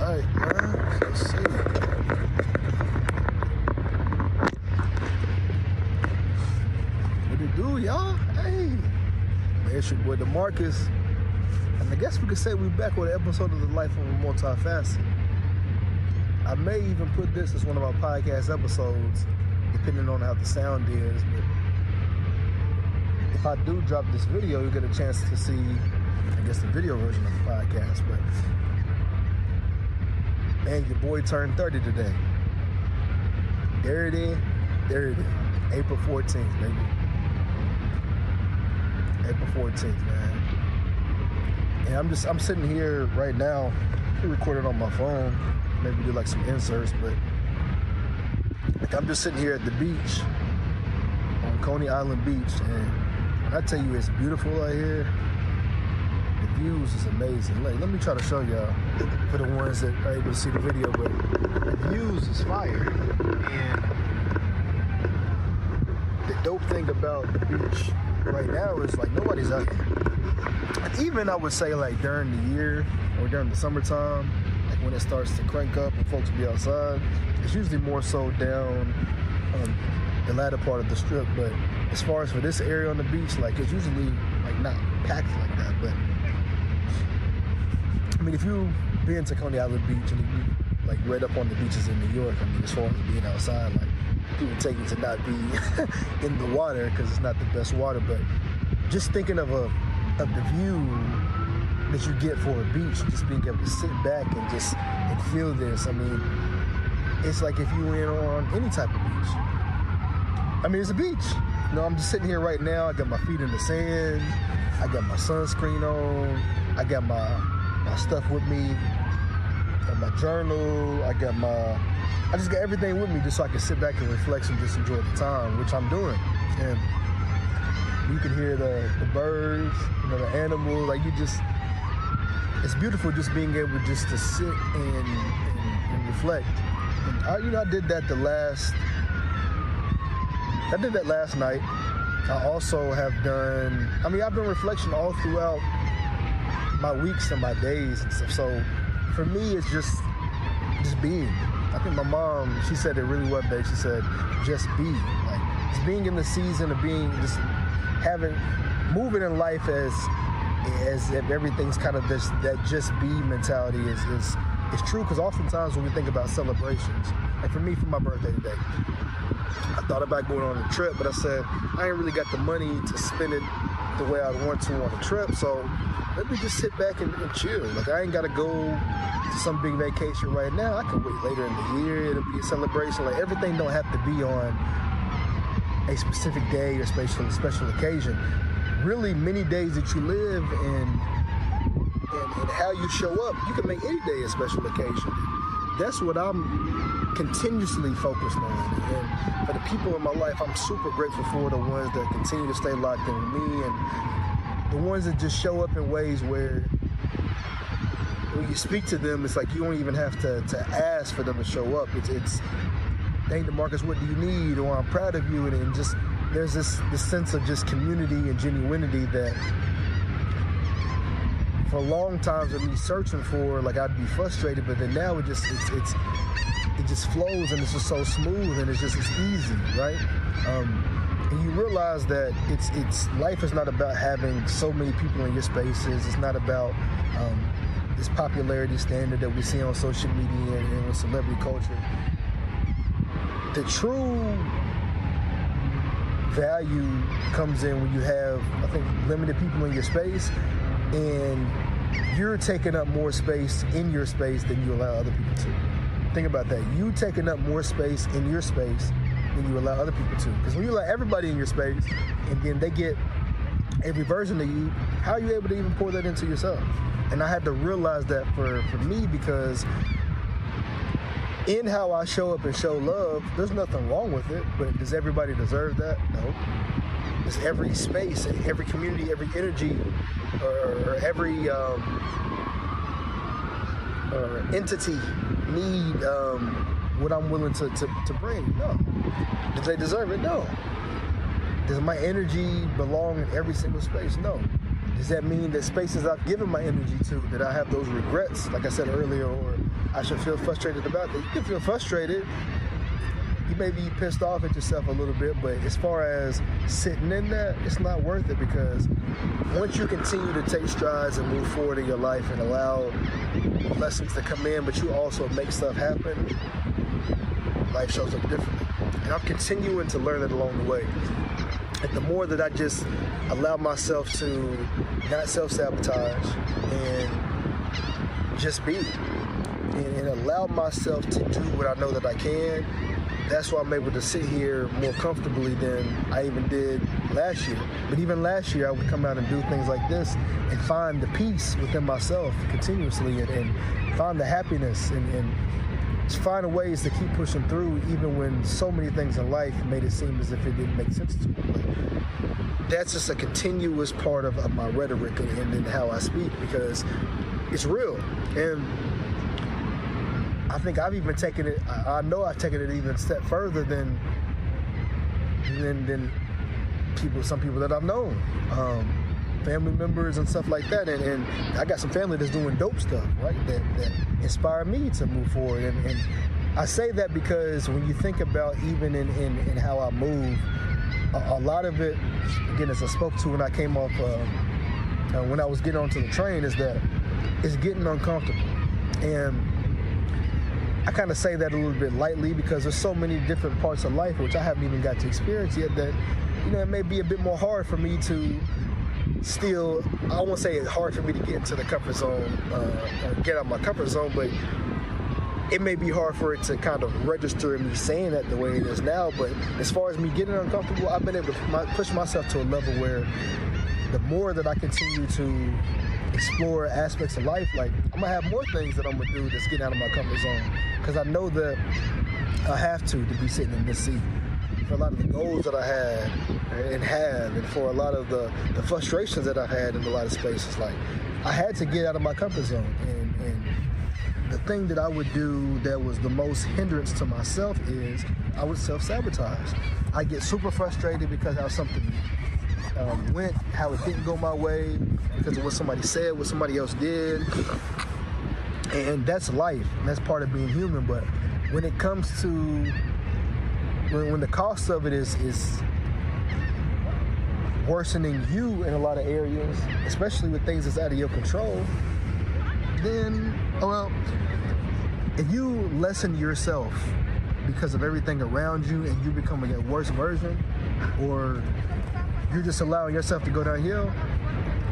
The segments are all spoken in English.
Alright, man. Let's see. What it do, y'all? Hey. Man, it's your boy DeMarcus. And I guess we could say we're back with an episode of The Life of a Multifaceted. I may even put this as one of our podcast episodes, depending on how the sound is. But if I do drop this video, you'll get a chance to see, I guess, the video version of the podcast. But man, your boy turned 30 today. There it is. April 14th, baby. April 14th, man. And I'm sitting here right now. I recorded on my phone. Maybe do like some inserts, but like I'm just sitting here at the beach on Coney Island Beach, and when I tell you it's beautiful out here, the views is amazing. Let me try to show y'all for the ones that are able to see the video, but the views is fire. And the dope thing about the beach right now is like nobody's out here. And even I would say like during the year or during the summertime, like when it starts to crank up and folks be outside, it's usually more so down the latter part of the strip. But as far as for this area on the beach, like it's usually like not packed like that. But I mean, if you've been to Coney Island Beach and if you like read up on the beaches in New York, I mean, as far as being outside, like people take you to not be in the water because it's not the best water. But just thinking of the view that you get for a beach, just being able to sit back and feel this. I mean, it's like if you went on any type of beach. I mean, it's a beach. You know, I'm just sitting here right now. I got my feet in the sand. I got my sunscreen on. I got my stuff with me. I got my journal. I just got everything with me just so I can sit back and reflect and just enjoy the time, which I'm doing. And you can hear the birds, you know, the animals. Like it's beautiful just being able just to sit and reflect. And I did that last night. I also have I've been reflection all throughout my weeks and my days and stuff. So for me, it's just being. I think my mom, she said it really well, babe. She said, just be. Like, just being in the season of being, just moving in life as if everything's kind of that just be mentality is true. Because oftentimes when we think about celebrations, like for me, for my birthday today, I thought about going on a trip, but I said I ain't really got the money to spend it the way I want to on a trip. So let me just sit back and chill. Like I ain't got to go to some big vacation right now. I can wait later in the year. It'll be a celebration. Like everything don't have to be on a specific day or special occasion. Really, many days that you live and how you show up, you can make any day a special occasion. That's what I'm continuously focused on. And for the people in my life, I'm super grateful for the ones that continue to stay locked in with me and the ones that just show up in ways where when you speak to them, it's like you don't even have to ask for them to show up. It's hey, DeMarcus, what do you need? Or I'm proud of you. And just there's this sense of just community and genuinity that for a long time of me searching for, like I'd be frustrated, but then now it just flows and it's just so smooth and it's easy, right? And you realize that it's life is not about having so many people in your spaces. It's not about this popularity standard that we see on social media and with celebrity culture. The true value comes in when you have, I think, limited people in your space and you're taking up more space in your space than you allow other people to. Think about that. You taking up more space in your space than you allow other people to. Because when you allow everybody in your space and then they get every version of you, how are you able to even pour that into yourself? And I had to realize that for me, because in how I show up and show love, there's nothing wrong with it, but does everybody deserve that? No. Does every space, every community, every energy, or every entity need what I'm willing to bring? No. Do they deserve it? No. Does my energy belong in every single space? No. Does that mean that spaces I've given my energy to, that I have those regrets, like I said earlier, or I should feel frustrated about that. You can feel frustrated. You may be pissed off at yourself a little bit, but as far as sitting in that, it's not worth it, because once you continue to take strides and move forward in your life and allow blessings to come in, but you also make stuff happen, life shows up differently. And I'm continuing to learn it along the way. And the more that I just allow myself to not self-sabotage and just be, and allow myself to do what I know that I can, that's why I'm able to sit here more comfortably than I even did last year. But even last year, I would come out and do things like this and find the peace within myself continuously, and find the happiness, and just find ways to keep pushing through, even when so many things in life made it seem as if it didn't make sense to me. But that's just a continuous part of my rhetoric and how I speak, because it's real. And I think I've even taken it, I know I've taken it even a step further than some people that I've known, family members and stuff like that. And I got some family that's doing dope stuff, right, that inspire me to move forward. And I say that because when you think about even in how I move, a lot of it, again, as I spoke to when I came off, when I was getting onto the train, is that it's getting uncomfortable. And I kind of say that a little bit lightly, because there's so many different parts of life which I haven't even got to experience yet, that, it may be a bit more hard for me to still, I won't say it's hard for me to get into the comfort zone, get out of my comfort zone, but it may be hard for it to kind of register in me saying that the way it is now. But as far as me getting uncomfortable, I've been able to push myself to a level where the more that I continue to explore aspects of life, like, I'm gonna have more things that I'm gonna do that's getting out of my comfort zone, because I know that I have to be sitting in this seat. For a lot of the goals that I had and have, and for a lot of the frustrations that I've had in a lot of spaces, like, I had to get out of my comfort zone. And the thing that I would do that was the most hindrance to myself is I would self-sabotage. I get super frustrated because how something went, how it didn't go my way, because of what somebody said, what somebody else did. And that's life, and that's part of being human. But when it comes to, when the cost of it is worsening you in a lot of areas, especially with things that's out of your control, then, well, if you lessen yourself because of everything around you and you becoming a worse version, or you're just allowing yourself to go downhill,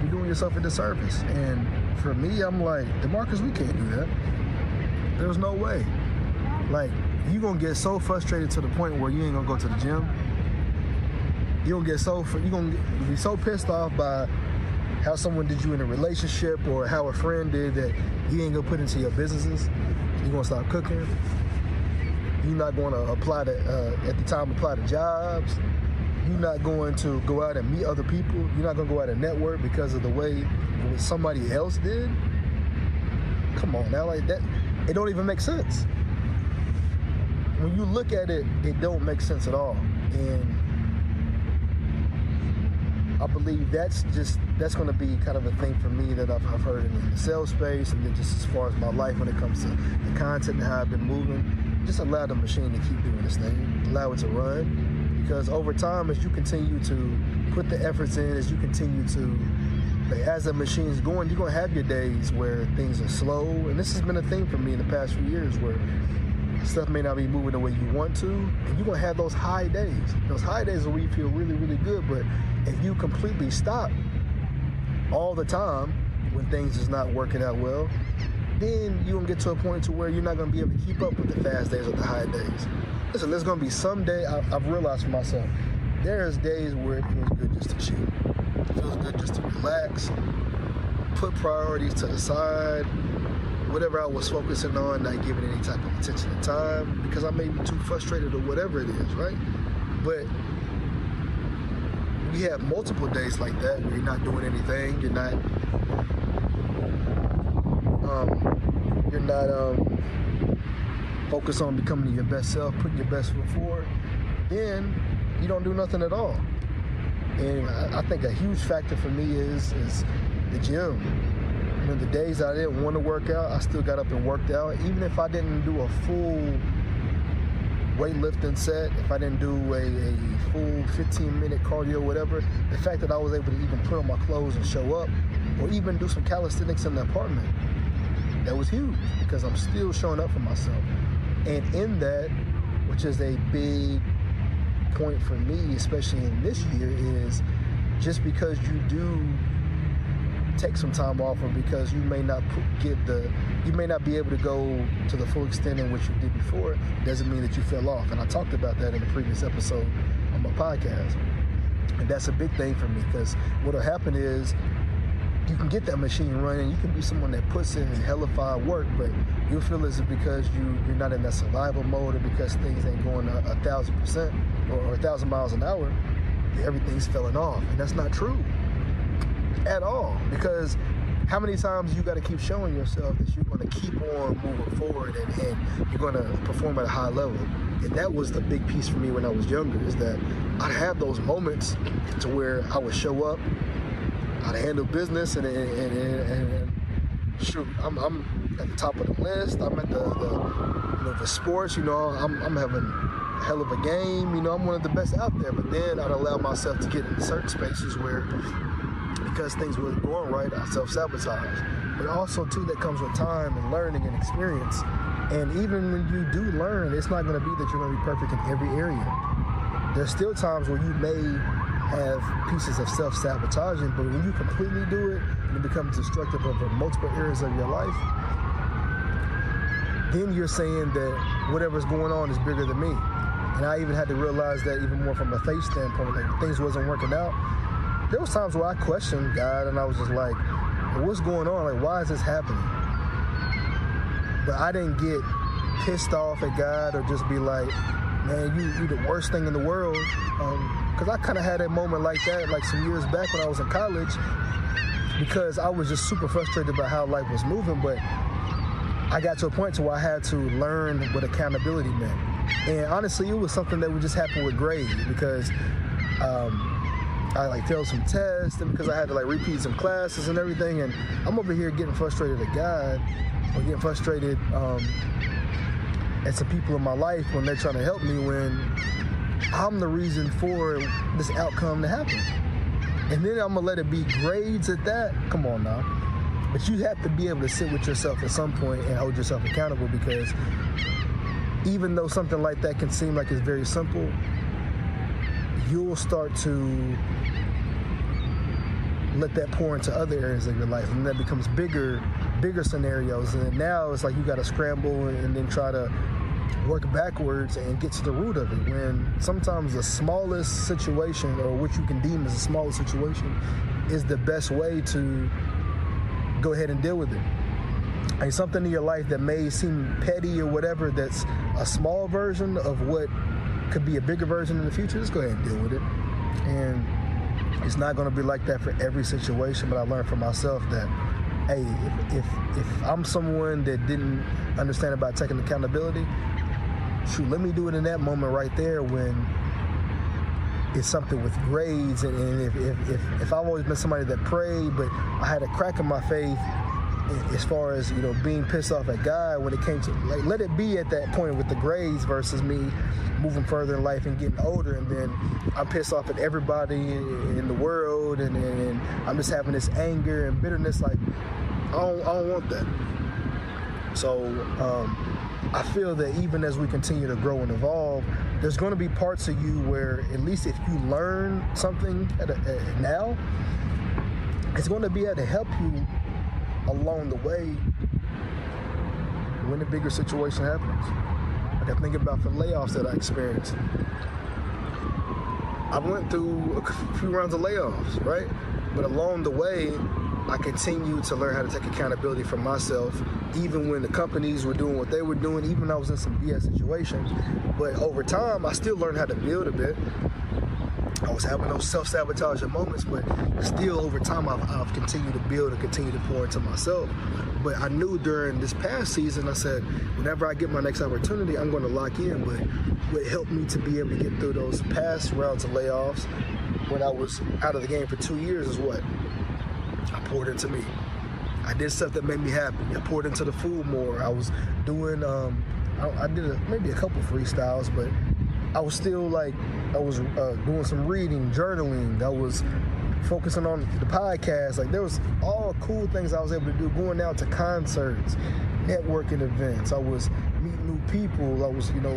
you're doing yourself a disservice. And for me, I'm like, DeMarcus, we can't do that. There's no way. Like, you're gonna get so frustrated to the point where you ain't gonna go to the gym. You're gonna be so pissed off by how someone did you in a relationship, or how a friend did, that you ain't gonna put into your businesses. You're gonna stop cooking. You're not gonna apply to jobs. You're not going to go out and meet other people. You're not going to go out and network because of the way what somebody else did. Come on now, like that, it don't even make sense. When you look at it, it don't make sense at all. And I believe that's going to be kind of a thing for me that I've heard in the sales space, and then just as far as my life when it comes to the content and how I've been moving. Just allow the machine to keep doing this thing. Allow it to run. Because over time, as you continue to put the efforts in, as you continue to, as the machine's going, you're going to have your days where things are slow. And this has been a thing for me in the past few years, where stuff may not be moving the way you want to. And you're going to have those high days. Those high days are where you feel really, really good. But if you completely stop all the time when things is not working out well, then you're going to get to a point to where you're not going to be able to keep up with the fast days or the high days. Listen, there's going to be some day, I've realized for myself, there's days where it feels good just to chill. It feels good just to relax, put priorities to the side, whatever I was focusing on, not giving any type of attention and time, because I may be too frustrated or whatever it is, right? But we have multiple days like that where you're not doing anything, you're not focused on becoming your best self, putting your best foot forward, then you don't do nothing at all. And I think a huge factor for me is the gym. The days that I didn't want to work out, I still got up and worked out. Even if I didn't do a full weightlifting set, if I didn't do a full 15-minute cardio, whatever, the fact that I was able to even put on my clothes and show up, or even do some calisthenics in the apartment, that was huge, because I'm still showing up for myself. And in that, which is a big point for me, especially in this year, is just because you do take some time off, or because you may not you may not be able to go to the full extent in which you did before, doesn't mean that you fell off. And I talked about that in the previous episode on my podcast. And that's a big thing for me, because what'll happen is you can get that machine running, you can be someone that puts in hellified work, but you'll feel as if because you're not in that survival mode, or because things ain't going 1,000% or 1,000 miles an hour, everything's falling off. And that's not true at all, because how many times you got to keep showing yourself that you're going to keep on moving forward, and you're going to perform at a high level. And that was the big piece for me when I was younger, is that I'd have those moments to where I would show up, I'd handle business, and shoot, I'm at the top of the list. I'm at the sports, I'm having a hell of a game, I'm one of the best out there. But then I'd allow myself to get into certain spaces where, because things weren't going right, I self-sabotage. But also, too, that comes with time and learning and experience. And even when you do learn, it's not going to be that you're going to be perfect in every area. There's still times where you may have pieces of self-sabotaging, but when you completely do it and it becomes destructive over multiple areas of your life, then you're saying that whatever's going on is bigger than me. And I even had to realize that even more from a faith standpoint, like things wasn't working out. There was times where I questioned God, and I was just like, what's going on? Like, why is this happening? But I didn't get pissed off at God or just be like, man, you the worst thing in the world. Because I kind of had a moment like that, like some years back when I was in college, because I was just super frustrated about how life was moving. But I got to a point to where I had to learn what accountability meant. And honestly, it was something that would just happen with grades, because I failed some tests, and because I had to repeat some classes and everything, and I'm over here getting frustrated at God, or getting frustrated at some people in my life when they're trying to help me, when I'm the reason for this outcome to happen. And then I'm gonna let it be grades at that? Come on now. But you have to be able to sit with yourself at some point and hold yourself accountable, because even though something like that can seem like it's very simple, you'll start to let that pour into other areas of your life, and that becomes bigger scenarios. And now it's like you got to scramble and then try to work backwards and get to the root of it, when sometimes the smallest situation, or what you can deem as the smallest situation, is the best way to go ahead and deal with it. And something in your life that may seem petty or whatever, that's a small version of what could be a bigger version in the future, just go ahead and deal with it. And it's not going to be like that for every situation, but I learned from myself that, hey, if I'm someone that didn't understand about taking accountability, shoot, let me do it in that moment right there, when it's something with grades. And if I've always been somebody that prayed, but I had a crack in my faith as far as, being pissed off at God when it came to, let it be at that point with the grades, versus me moving further in life and getting older, and then I'm pissed off at everybody in the world, and I'm just having this anger and bitterness. Like, I don't want that. So I feel that even as we continue to grow and evolve, there's going to be parts of you where, at least if you learn something now, it's going to be able to help you along the way when the bigger situation happens. Like, I think about the layoffs that I experienced. I went through a few rounds of layoffs, right? But along the way, I continued to learn how to take accountability for myself, even when the companies were doing what they were doing, even when I was in some BS situations. But over time, I still learned how to build a bit. I was having those self-sabotaging moments, but still over time, I've continued to build and continue to pour into myself. But I knew during this past season, I said, whenever I get my next opportunity, I'm going to lock in. But what helped me to be able to get through those past rounds of layoffs when I was out of the game for 2 years is what? I poured into me. I did stuff that made me happy. I poured into the food more. I was doing, I did maybe a couple freestyles, but I was still like, I was doing some reading, journaling. I was focusing on the podcast. Like there was all cool things I was able to do, going out to concerts, networking events. I was meeting new people. I was, going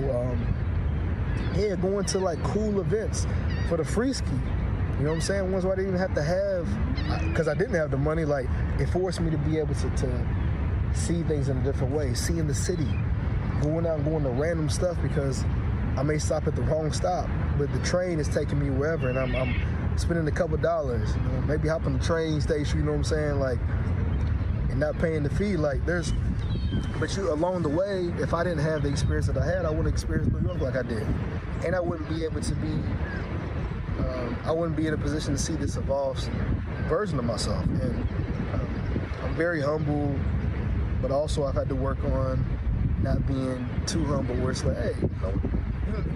to like cool events for the free ski. You know what I'm saying? Ones where I didn't even have to have, because I didn't have the money, like it forced me to be able to see things in a different way, seeing the city, going out and going to random stuff because I may stop at the wrong stop, but the train is taking me wherever and I'm spending a couple dollars, maybe hopping the train station, you know what I'm saying? Like, and not paying the fee. Like but along the way, if I didn't have the experience that I had, I wouldn't experience New York like I did. And I wouldn't be able to be, I wouldn't be in a position to see this evolved version of myself. And I'm very humble, but also I've had to work on not being too humble where it's like, hey,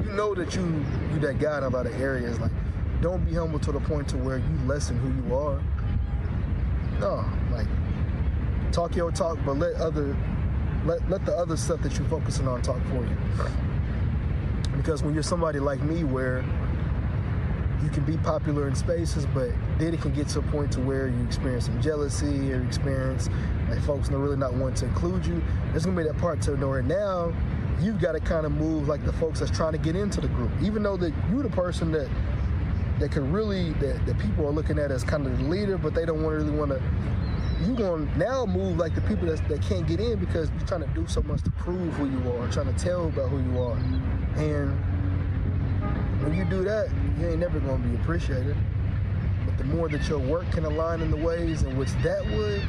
you know that you that guy in a lot of areas. Like, don't be humble to the point to where you lessen who you are. No, like, talk your talk, but let the other stuff that you're focusing on talk for you. Because when you're somebody like me where you can be popular in spaces, but then it can get to a point to where you experience some jealousy or experience like folks really not wanting to include you. There's gonna be that part to where now you've got to kind of move like the folks that's trying to get into the group, even though that you're the person that could really, that people are looking at as kind of the leader, but they don't really want to. You're going to now move like the people that can't get in because you're trying to do so much to prove who you are, trying to tell about who you are. And when you do that, you ain't never going to be appreciated. But the more that your work can align in the ways in which that would,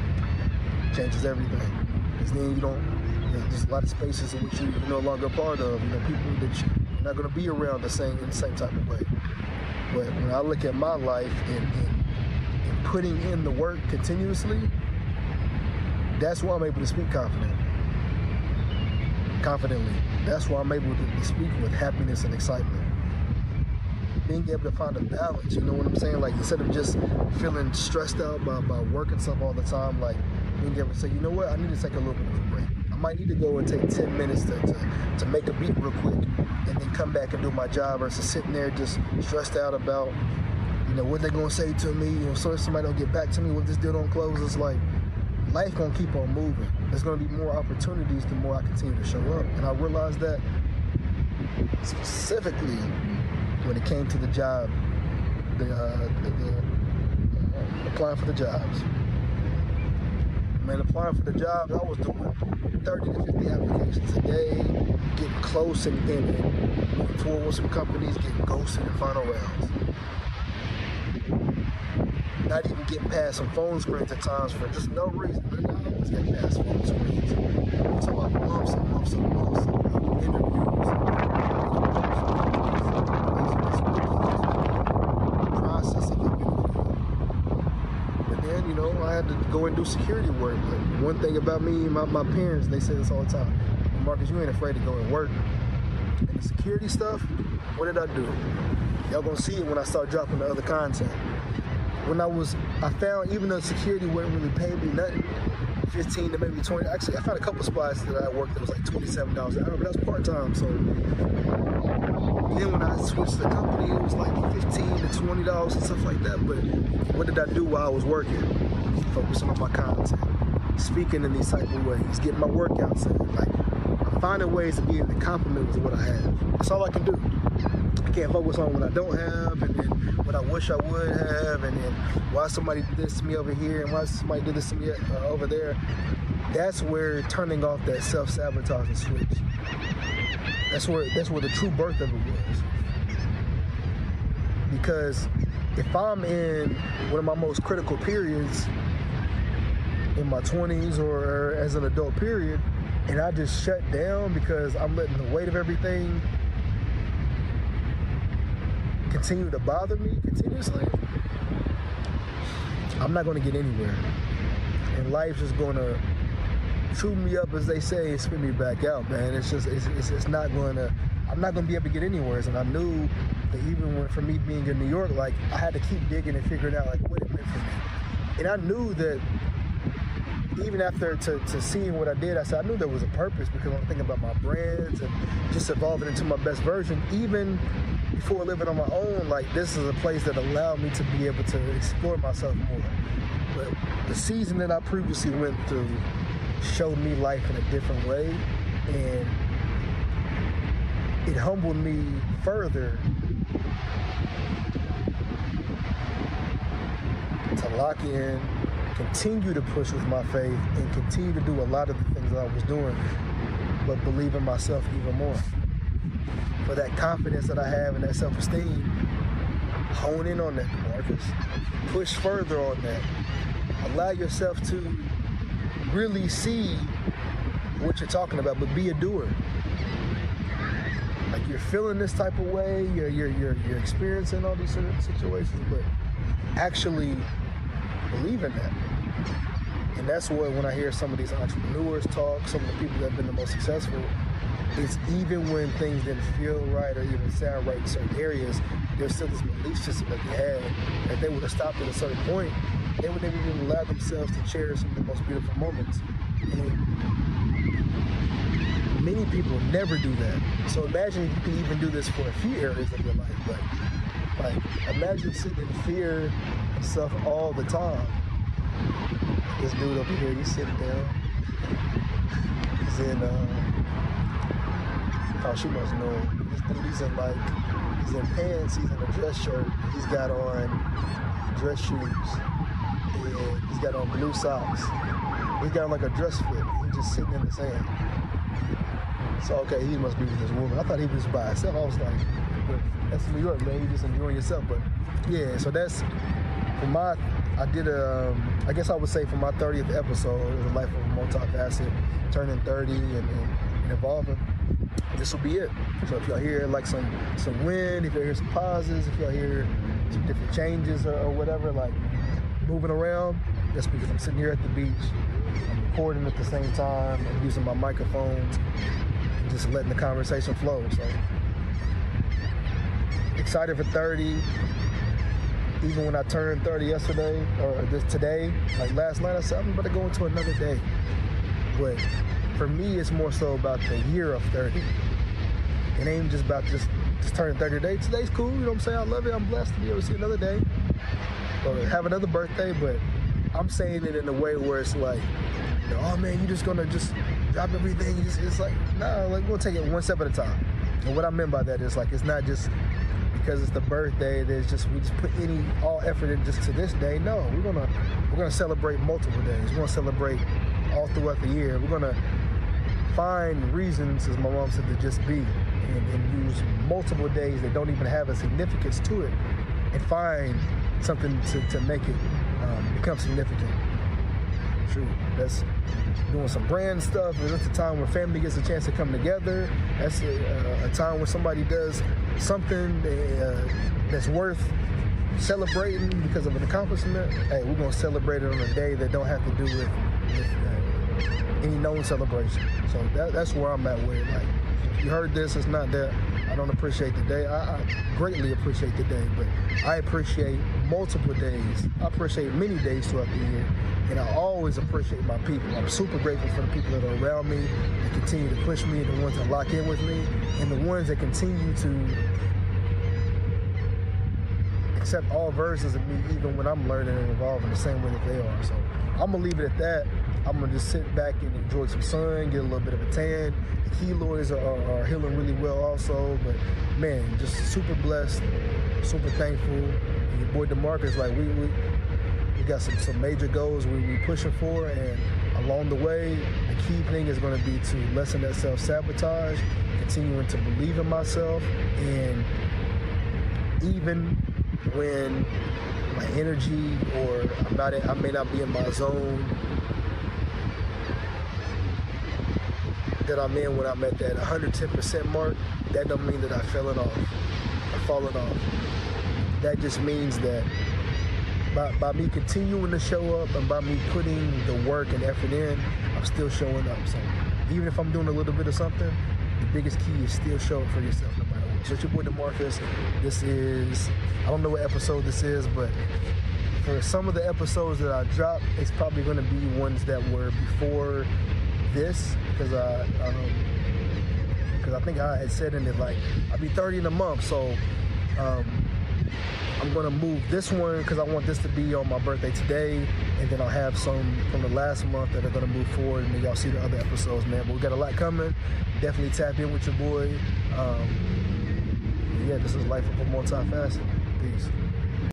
changes everything. Because then you don't, there's a lot of spaces in which you're no longer a part of, people that you're not going to be around in the same type of way. But when I look at my life and putting in the work continuously, that's why I'm able to speak confidently. That's why I'm able to speak with happiness and excitement. Being able to find a balance, you know what I'm saying? Like, instead of just feeling stressed out by work and stuff all the time, like being able to say, you know what, I need to take a little bit of a break. I might need to go and take 10 minutes to make a beat real quick and then come back and do my job versus sitting there just stressed out about, what they're going to say to me, so if somebody don't get back to me, what this deal don't close. It's like, life going to keep on moving. There's going to be more opportunities the more I continue to show up. And I realized that specifically when it came to the job, applying for the jobs. Man, applying for the jobs, I was doing 30 to 50 applications a day, getting close and moving forward with some companies, getting ghosted in final rounds. Not even getting past some phone screens at times for just no reason. But I always get past phone screens. I'm talking about months and months and months of interviews. Process of interview. But then, I had to go and do security work. But one thing about me and my parents, they say this all the time. Marcus, you ain't afraid to go and work. And the security stuff, what did I do? Y'all gonna see it when I start dropping the other content. I found even though security wouldn't really pay me nothing, 15 to maybe 20. Actually, I found a couple spots that I worked that was like $27 an hour, but that's part-time. So then when I switched the company, it was like $15 to $20 and stuff like that. But what did I do while I was working? Focusing on my content, speaking in these type of ways, getting my workouts in. Like, I'm finding ways to be able to compliment with what I have. That's all I can do. I can't focus on what I don't have and then what I wish I would have and then why somebody did this to me over here and why somebody did this to me over there. That's where turning off that self-sabotage switch. That's where the true birth of it was. Because if I'm in one of my most critical periods in my 20s or as an adult period, and I just shut down because I'm letting the weight of everything continue to bother me continuously, I'm not going to get anywhere. And life's just going to chew me up, as they say, and spit me back out, man. It's not going to, I'm not going to be able to get anywhere. And I knew that even for me being in New York, like, I had to keep digging and figuring out, like, what it meant for me. And I knew that even after to seeing what I did, I said I knew there was a purpose because I'm thinking about my brands and just evolving into my best version. Even before living on my own, like this is a place that allowed me to be able to explore myself more. But the season that I previously went through showed me life in a different way, and it humbled me further to lock in, continue to push with my faith, and continue to do a lot of the things that I was doing, but believe in myself even more. For that confidence that I have and that self-esteem, hone in on that, Marcus. Push further on that. Allow yourself to really see what you're talking about, but be a doer. Like you're feeling this type of way, you're experiencing all these certain situations, but actually believe in that. And that's what, when I hear some of these entrepreneurs talk, some of the people that have been the most successful, it's even when things didn't feel right or even sound right in certain areas, there's still this belief system that they had that they would have stopped at a certain point. They would never even allow themselves to cherish some of the most beautiful moments. And many people never do that. So imagine if you can even do this for a few areas of your life. But like, imagine sitting in fear of stuff all the time. This dude over here, he's sitting down. He's in, oh, she must know him. This dude, he's in pants, he's in a dress shirt, he's got on dress shoes, and he's got on blue socks. He's got on like a dress fit. He's just sitting in the sand. So, okay, he must be with this woman. I thought he was by himself. I was like, that's New York, man. You just enjoying yourself. But yeah, so that's for my, I guess I would say for my 30th episode, it was a life of a multifaceted, turning 30 and evolving. This will be it. So if y'all hear like some wind, if y'all hear some pauses, if y'all hear some different changes or whatever, like moving around, that's because I'm sitting here at the beach. I'm recording at the same time. I'm using my microphones and just letting the conversation flow. So excited for 30. Even when I turned 30 yesterday or today, like last night, I said I'm about to go into another day. But for me, it's more so about the year of 30. It ain't just about just turning 30 today. Today's cool, you know what I'm saying? I love it. I'm blessed to be able to see another day or have another birthday. But I'm saying it in a way where it's like, you know, oh man, you just gonna just drop everything. It's like, nah, like we'll take it one step at a time. And what I meant by that is like, it's not just because it's the birthday, we just put all effort in just to this day. No, we're gonna celebrate multiple days. We're gonna celebrate all throughout the year. We're gonna find reasons, as my mom said, to just be and use multiple days that don't even have a significance to it and find something to make it become significant. True. That's doing some brand stuff. That's a time where family gets a chance to come together. That's a time when somebody does something that's worth celebrating because of an accomplishment. Hey, we're going to celebrate it on a day that don't have to do with any known celebration. So that's where I'm at with it. Like, if you heard this, it's not that I don't appreciate the day. I greatly appreciate the day, but I appreciate multiple days. I appreciate many days throughout the year, and I always appreciate my people. I'm super grateful for the people that are around me, that continue to push me, the ones that lock in with me, and the ones that continue to accept all versions of me, even when I'm learning and evolving the same way that they are. So I'm gonna leave it at that. I'm gonna just sit back and enjoy some sun, get a little bit of a tan. The keloids are healing really well also, but man, just super blessed, super thankful. And your boy DeMarcus, like we got some major goals we pushing for, and along the way, the key thing is gonna be to lessen that self-sabotage, continuing to believe in myself, and even when my energy or I may not be in my zone that I'm in when I'm at that 110% mark, that don't mean that I've fallen off. That just means that by me continuing to show up and by me putting the work and effort in, I'm still showing up. So even if I'm doing a little bit of something, the biggest key is still show up for yourself no matter what. So it's your boy DeMarcus. This is, I don't know what episode this is, but for some of the episodes that I drop, it's probably going to be ones that were before this, because I think I had said in it, like, I'll be 30 in a month, so I'm going to move this one because I want this to be on my birthday today, and then I'll have some from the last month that are going to move forward, and then y'all see the other episodes, man. But we got a lot coming. Definitely tap in with your boy. Yeah, this is Life of a Multi-Faceted. Peace.